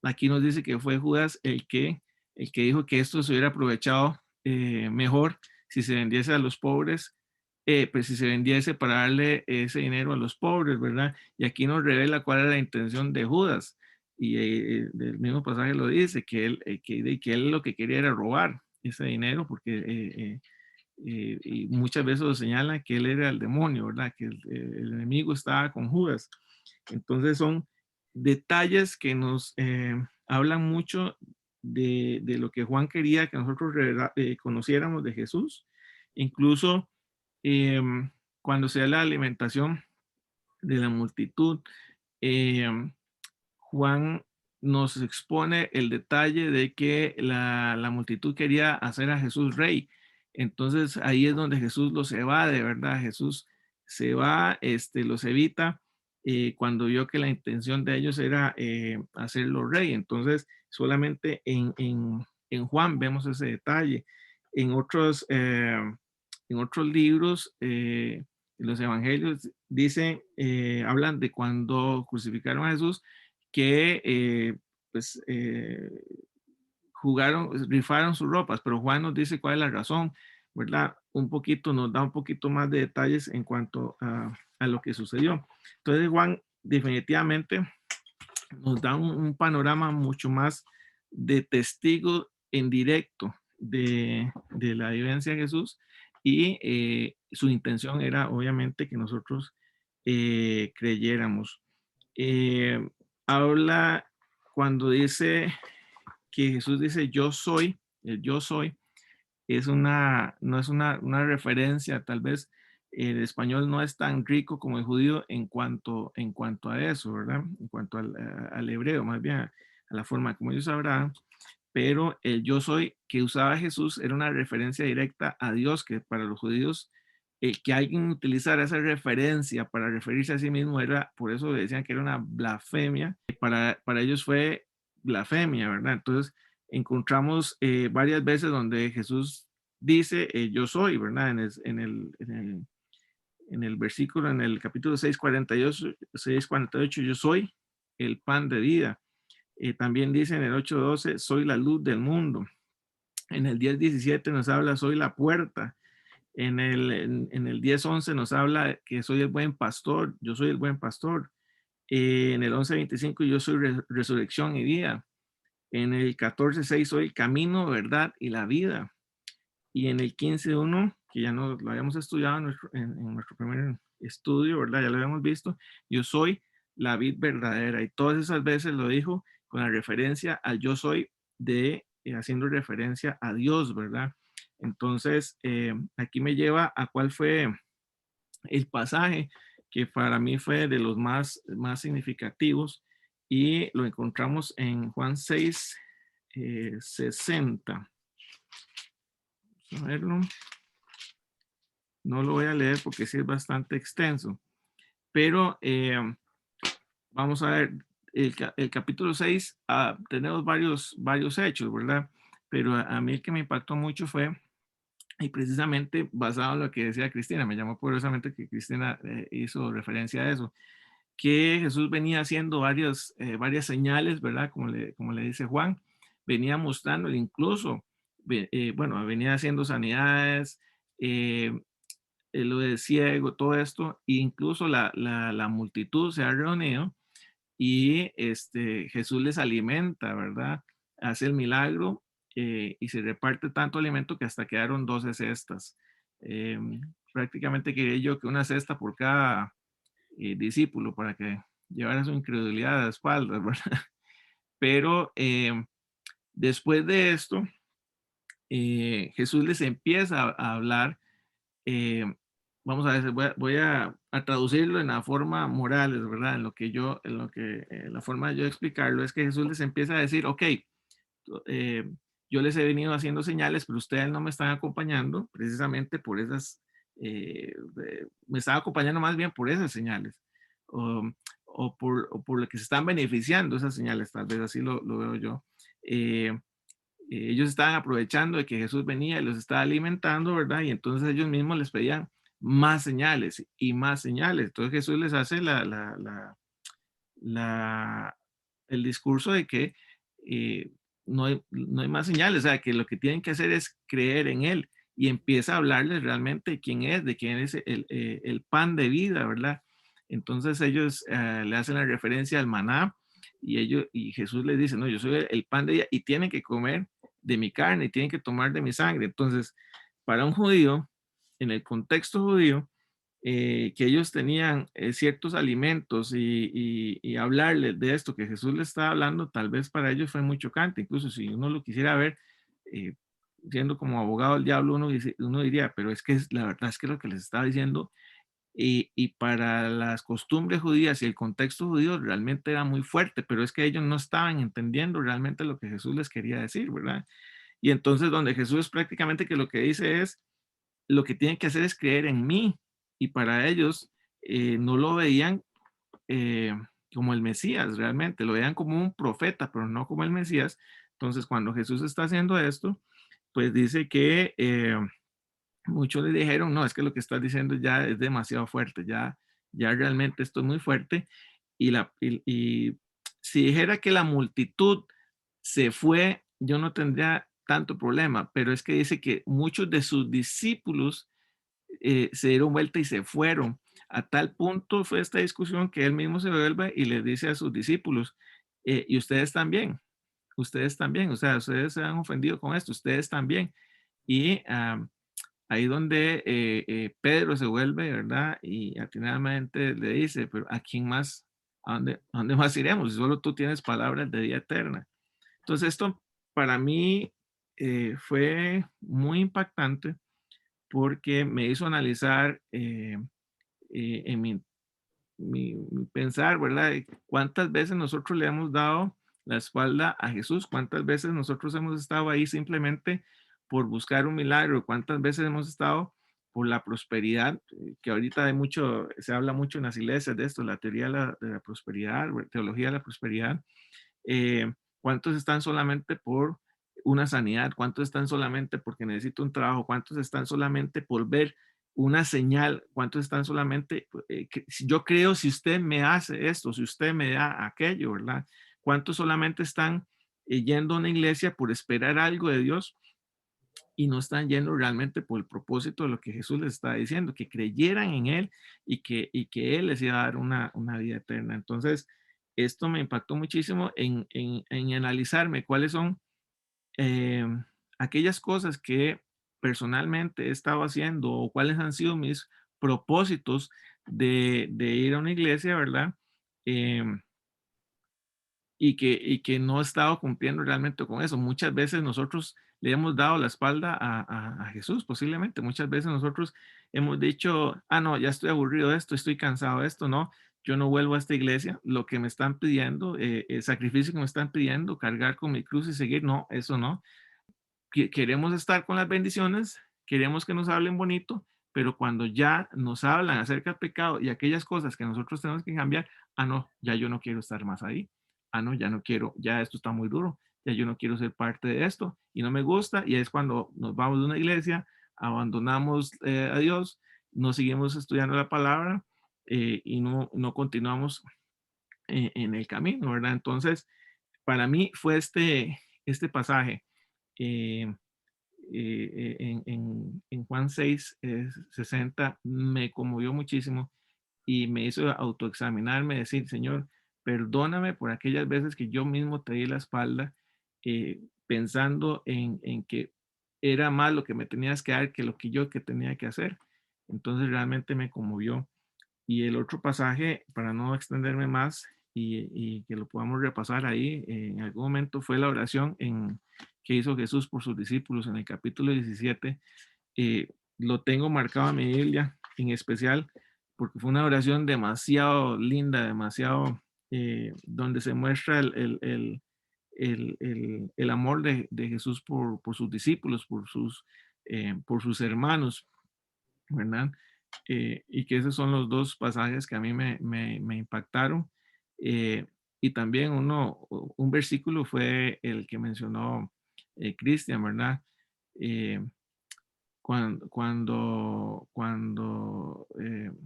aquí nos dice que fue Judas el que dijo que esto se hubiera aprovechado mejor si se vendiese a los pobres, pues si se vendiese para darle ese dinero a los pobres, ¿verdad? Y aquí nos revela cuál era la intención de Judas. Y el mismo pasaje lo dice, que él lo que quería era robar ese dinero, porque y muchas veces lo señalan que él era el demonio, ¿verdad? Que el enemigo estaba con Judas. Entonces son detalles que nos hablan mucho de lo que Juan quería que nosotros conociéramos de Jesús. Incluso cuando se da la alimentación de la multitud, Juan nos expone el detalle de que la multitud quería hacer a Jesús rey. Entonces ahí es donde Jesús los evade, ¿verdad? Jesús se va, los evita cuando vio que la intención de ellos era hacerlo rey. Entonces solamente en Juan vemos ese detalle. En otros libros, los evangelios dicen, hablan de cuando crucificaron a Jesús, que pues rifaron sus ropas, pero Juan nos dice cuál es la razón, ¿verdad? Nos da un poquito más de detalles en cuanto a lo que sucedió. Entonces Juan definitivamente nos da un panorama mucho más de testigo en directo de la vivencia de Jesús, y su intención era obviamente que nosotros creyéramos. Habla cuando dice que Jesús dice yo soy, el yo soy, no es una referencia, tal vez el español no es tan rico como el judío en cuanto a eso, ¿verdad? En cuanto al hebreo, más bien a la forma como ellos hablaban, pero el yo soy que usaba Jesús era una referencia directa a Dios, que para los judíos que alguien utilizara esa referencia para referirse a sí mismo era, por eso decían que era una blasfemia, para ellos fue blasfemia, ¿verdad? Entonces encontramos varias veces donde Jesús dice yo soy, ¿verdad? En el versículo, en el capítulo 6:48, yo soy el pan de vida. También dice en el 8:12, soy la luz del mundo. En el 10:17 nos habla, soy la puerta. En el 10:11 nos habla que soy el buen pastor, yo soy el buen pastor. En el 11:25 yo soy resurrección y vida. En el 14:6 soy el camino, verdad y la vida. Y en el 15:1, que ya lo habíamos estudiado en nuestro primer estudio, ¿verdad? Ya lo habíamos visto, yo soy la vid verdadera. Y todas esas veces lo dijo con la referencia al yo soy haciendo referencia a Dios, ¿verdad? Entonces, aquí me lleva a cuál fue el pasaje que para mí fue de los más significativos, y lo encontramos en Juan 6:60. Vamos a verlo. No lo voy a leer porque sí es bastante extenso, pero vamos a ver el capítulo 6. Tenemos varios hechos, ¿verdad? Pero a mí el que me impactó mucho fue, y precisamente basado en lo que decía Cristina, me llamó poderosamente que Cristina hizo referencia a eso, que Jesús venía haciendo varias señales, ¿verdad? Como le dice Juan, venía mostrándole incluso, venía haciendo sanidades, lo de ciego, todo esto, e incluso la multitud se ha reunido y Jesús les alimenta, ¿verdad? Hace el milagro y se reparte tanto alimento que hasta quedaron 12 cestas. Prácticamente quería yo que una cesta por cada discípulo para que llevara su incredulidad a la espalda, ¿verdad? Pero después de esto, Jesús les empieza a hablar. Vamos a ver, voy a traducirlo en la forma moral, ¿verdad? La forma de yo explicarlo es que Jesús les empieza a decir, ok, yo les he venido haciendo señales, pero ustedes no me están acompañando precisamente por esas, me están acompañando más bien por esas señales, o, o por lo que se están beneficiando esas señales, tal vez así lo veo yo. Ellos estaban aprovechando de que Jesús venía y los estaba alimentando, ¿verdad? Y entonces ellos mismos les pedían más señales y más señales. Entonces Jesús les hace el discurso de que no hay más señales, o sea, que lo que tienen que hacer es creer en Él y empieza a hablarles realmente de quién es el pan de vida, ¿verdad? Entonces ellos le hacen la referencia al maná y Jesús les dice, no, yo soy el pan de vida y tienen que comer de mi carne y tienen que tomar de mi sangre. Entonces, para un judío, en el contexto judío, que ellos tenían ciertos alimentos y hablarles de esto que Jesús les estaba hablando, tal vez para ellos fue muy chocante. Incluso si uno lo quisiera ver, siendo como abogado del diablo, uno diría, pero es que la verdad es que lo que les estaba diciendo, y para las costumbres judías y el contexto judío realmente era muy fuerte, pero es que ellos no estaban entendiendo realmente lo que Jesús les quería decir, ¿verdad? Y entonces donde Jesús prácticamente que lo que dice es, lo que tienen que hacer es creer en mí. Y para ellos no lo veían eh, como el Mesías realmente, lo veían como un profeta, pero no como el Mesías. Entonces cuando Jesús está haciendo esto, pues dice que muchos le dijeron, no, es que lo que estás diciendo ya es demasiado fuerte, ya realmente esto es muy fuerte. Y si dijera que la multitud se fue, yo no tendría tanto problema, pero es que dice que muchos de sus discípulos se dieron vuelta y se fueron. A tal punto fue esta discusión que él mismo se vuelve y les dice a sus discípulos, y ustedes también, o sea, ustedes se han ofendido con esto, ustedes también. Y ahí donde Pedro se vuelve, ¿verdad? Y atinadamente le dice, pero ¿a quién más? A dónde más iremos? Si solo tú tienes palabras de vida eterna. Entonces esto para mí fue muy impactante porque me hizo analizar en mi pensar, ¿verdad? ¿Cuántas veces nosotros le hemos dado la espalda a Jesús? ¿Cuántas veces nosotros hemos estado ahí simplemente por buscar un milagro? ¿Cuántas veces hemos estado por la prosperidad? Que ahorita hay mucho, se habla mucho en las iglesias de esto, la teoría de la prosperidad, teología de la prosperidad. ¿Cuántos están solamente por una sanidad? ¿Cuántos están solamente porque necesito un trabajo? ¿Cuántos están solamente por ver una señal? ¿Cuántos están solamente, yo creo si usted me hace esto, si usted me da aquello, ¿verdad? ¿Cuántos solamente están yendo a una iglesia por esperar algo de Dios y no están yendo realmente por el propósito de lo que Jesús les está diciendo, que creyeran en Él y que Él les iba a dar una vida eterna? Entonces, esto me impactó muchísimo en analizarme cuáles son aquellas cosas que personalmente he estado haciendo o cuáles han sido mis propósitos de ir a una iglesia, ¿verdad? Y que no he estado cumpliendo realmente con eso. Muchas veces nosotros le hemos dado la espalda a Jesús, posiblemente. Muchas veces nosotros hemos dicho, no, ya estoy aburrido de esto, estoy cansado de esto, no, yo no vuelvo a esta iglesia. Lo que me están pidiendo, el sacrificio que me están pidiendo, cargar con mi cruz y seguir, no, eso no. Queremos estar con las bendiciones, queremos que nos hablen bonito, pero cuando ya nos hablan acerca del pecado y aquellas cosas que nosotros tenemos que cambiar, no, ya yo no quiero estar más ahí. No, ya no quiero, ya esto está muy duro, ya yo no quiero ser parte de esto y no me gusta. Y es cuando nos vamos de una iglesia, abandonamos a Dios, no seguimos estudiando la palabra y no continuamos en el camino, ¿verdad? Entonces, para mí fue este pasaje en Juan 6, 60, me conmovió muchísimo y me hizo autoexaminarme, decir, Señor, perdóname por aquellas veces que yo mismo te di la espalda, pensando en que era más lo que me tenías que dar que lo que yo que tenía que hacer. Entonces realmente me conmovió. Y el otro pasaje, para no extenderme más y que lo podamos repasar ahí, en algún momento fue la oración que hizo Jesús por sus discípulos en el capítulo 17. Lo tengo marcado en mi Biblia, en especial porque fue una oración demasiado linda, demasiado donde se muestra el amor de Jesús por sus discípulos, por sus hermanos, ¿verdad? Y que esos son los dos pasajes que a mí me impactaron. Y también un versículo fue el que mencionó Cristian, ¿verdad? Cuando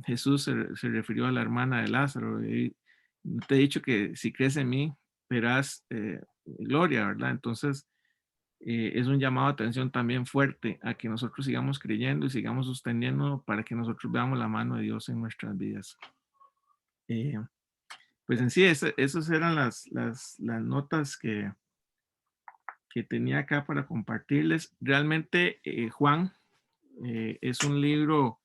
Jesús se refirió a la hermana de Lázaro, y te he dicho que si crees en mí, verás gloria, ¿verdad? Entonces, es un llamado de atención también fuerte a que nosotros sigamos creyendo y sigamos sosteniendo para que nosotros veamos la mano de Dios en nuestras vidas. Pues en sí, esas eran las notas que tenía acá para compartirles. Realmente, Juan, es un libro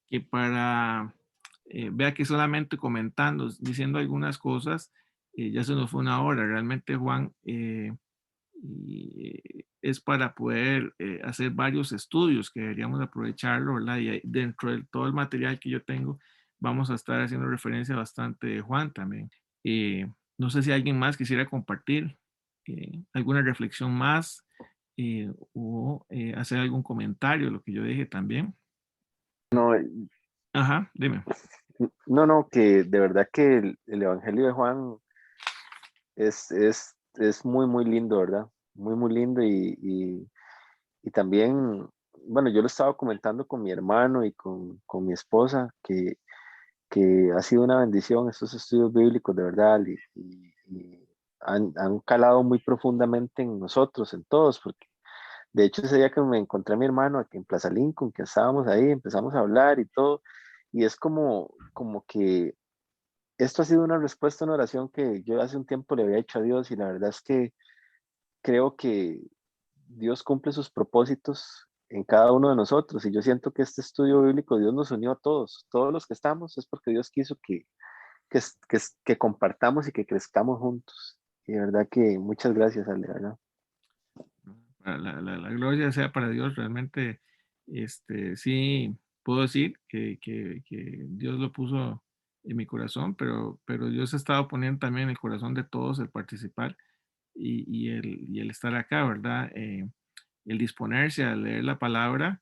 que vea que solamente comentando, diciendo algunas cosas, ya se nos fue una hora. Realmente Juan es para poder hacer varios estudios que deberíamos aprovecharlo, ¿verdad? Y dentro de todo el material que yo tengo, vamos a estar haciendo referencia bastante de Juan también. No sé si alguien más quisiera compartir alguna reflexión más o hacer algún comentario de lo que yo dije también. No, Ajá, dime. no, que de verdad que el Evangelio de Juan es muy, muy lindo, ¿verdad? Muy, muy lindo y también, bueno, yo lo estaba comentando con mi hermano y con mi esposa, que ha sido una bendición estos estudios bíblicos, de verdad, y han calado muy profundamente en nosotros, en todos, porque de hecho ese día que me encontré a mi hermano aquí en Plaza Lincoln, que estábamos ahí, empezamos a hablar y todo, y es como que esto ha sido una respuesta a una oración que yo hace un tiempo le había hecho a Dios y la verdad es que creo que Dios cumple sus propósitos en cada uno de nosotros y yo siento que este estudio bíblico Dios nos unió a todos los que estamos es porque Dios quiso que compartamos y que crezcamos juntos. Y de verdad que muchas gracias, Ale, ¿verdad? La gloria sea para Dios. Realmente, sí, puedo decir que Dios lo puso en mi corazón, pero Dios ha estado poniendo también en el corazón de todos el participar y el estar acá, ¿verdad? El disponerse a leer la palabra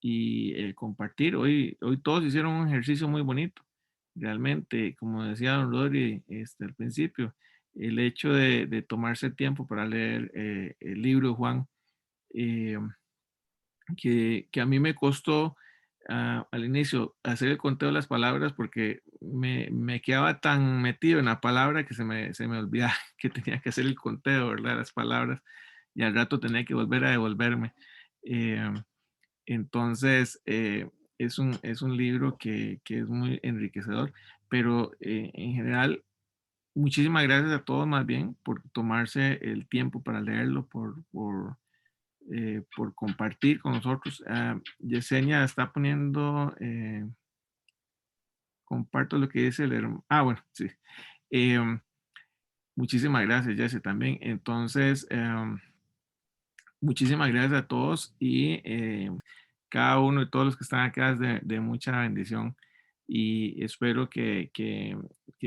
y el compartir. Hoy todos hicieron un ejercicio muy bonito. Realmente, como decía don Rodri al principio, el hecho de tomarse tiempo para leer el libro de Juan, eh, que a mí me costó al inicio hacer el conteo de las palabras porque me quedaba tan metido en la palabra que se me olvidaba que tenía que hacer el conteo, ¿verdad? Las palabras y al rato tenía que volver a devolverme. Eh, entonces, es un libro que es muy enriquecedor, pero en general, muchísimas gracias a todos más bien por tomarse el tiempo para leerlo, por compartir con nosotros. Yesenia está poniendo, comparto lo que dice el hermano. Bueno, sí. Muchísimas gracias, Jesse, también. Entonces, muchísimas gracias a todos y cada uno de todos los que están acá es de mucha bendición y espero que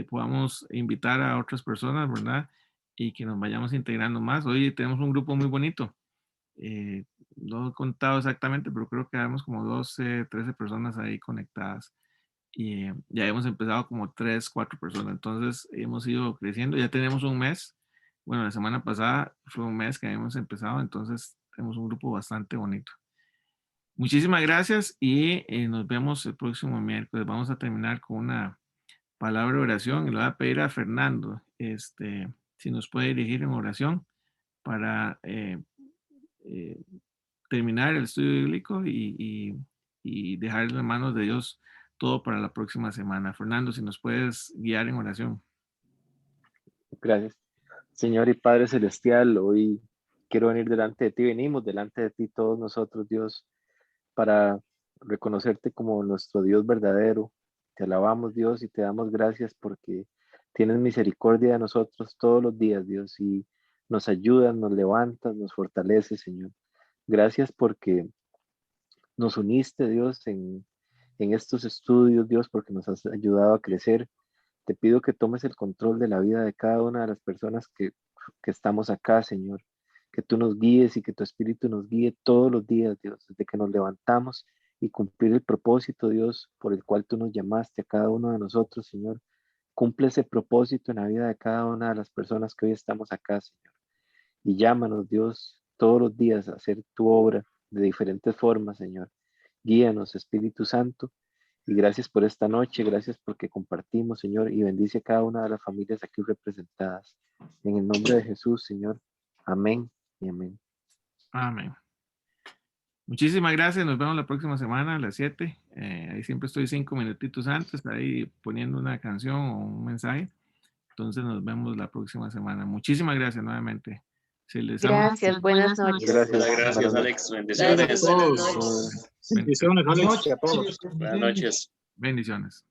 podamos invitar a otras personas, ¿verdad? Y que nos vayamos integrando más. Hoy tenemos un grupo muy bonito. No he contado exactamente, pero creo que habemos como 12, 13 personas ahí conectadas. Y ya hemos empezado como 3, 4 personas. Entonces hemos ido creciendo. Ya tenemos un mes. Bueno, la semana pasada fue un mes que habíamos empezado. Entonces tenemos un grupo bastante bonito. Muchísimas gracias y nos vemos el próximo miércoles. Vamos a terminar con una palabra de oración y le voy a pedir a Fernando si nos puede dirigir en oración para eh, terminar el estudio bíblico y dejar en las manos de Dios todo para la próxima semana. Fernando, si nos puedes guiar en oración. Gracias. Señor y Padre Celestial, hoy quiero venir delante de ti, venimos delante de ti todos nosotros, Dios, para reconocerte como nuestro Dios verdadero. Te alabamos, Dios, y te damos gracias porque tienes misericordia de nosotros todos los días, Dios, y nos ayudas, nos levantas, nos fortaleces, Señor. Gracias porque nos uniste, Dios, en estos estudios, Dios, porque nos has ayudado a crecer. Te pido que tomes el control de la vida de cada una de las personas que estamos acá, Señor. Que tú nos guíes y que tu Espíritu nos guíe todos los días, Dios, desde que nos levantamos y cumplir el propósito, Dios, por el cual tú nos llamaste a cada uno de nosotros, Señor. Cumple ese propósito en la vida de cada una de las personas que hoy estamos acá, Señor. Y llámanos, Dios, todos los días a hacer tu obra de diferentes formas, Señor. Guíanos, Espíritu Santo. Y gracias por esta noche, gracias porque compartimos, Señor, y bendice a cada una de las familias aquí representadas. En el nombre de Jesús, Señor. Amén y amén. Amén. Muchísimas gracias. Nos vemos la próxima semana a las 7. Ahí siempre estoy 5 minutitos antes, ahí poniendo una canción o un mensaje. Entonces nos vemos la próxima semana. Muchísimas gracias nuevamente. Si les Gracias, buenas noches. Gracias, Alex. Gracias, Bendiciones. buenas noches. Bendiciones, Alex. Buenas noches. bendiciones.